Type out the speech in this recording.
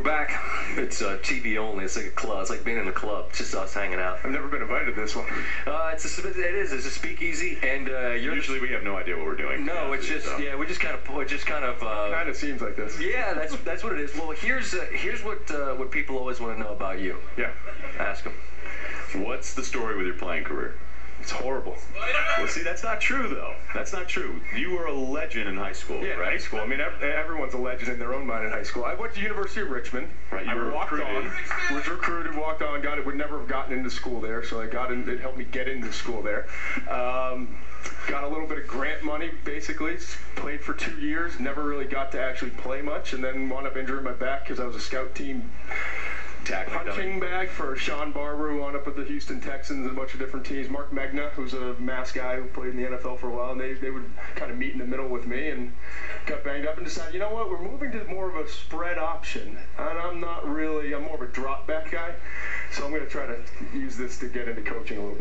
we're back. It's TV only. It's like a club. It's like being in a club. It's just us hanging out. I've never been invited to this one. It's a speakeasy, and usually we have no idea what we're doing. No, it's just we just kind of Kind of seems like this. Yeah, that's what it is. Well, here's what people always want to know about you. Yeah. Ask them. What's the story with your playing career? It's horrible. Well, see, that's not true, though. That's not true. You were a legend in high school, Yeah, right? high school. I mean, everyone's a legend in their own mind in high school. I went to University of Richmond. Right, you were walked recruited. on, was recruited, walked on, would never have gotten into school there, so I got in. It helped me get into school there. Got a little bit of grant money, basically. Played for 2 years. Never really got to actually play much, and then wound up injuring my back because I was a scout team punching bag for Sean Barber, who wound up with the Houston Texans and a bunch of different teams. Mark Megna, who's a mass guy who played in the NFL for a while, and they would kind of meet in the middle with me and got banged up and decided, you know what, we're moving to more of a spread option, and I'm more of a drop back guy, so I'm going to try to use this to get into coaching a little bit.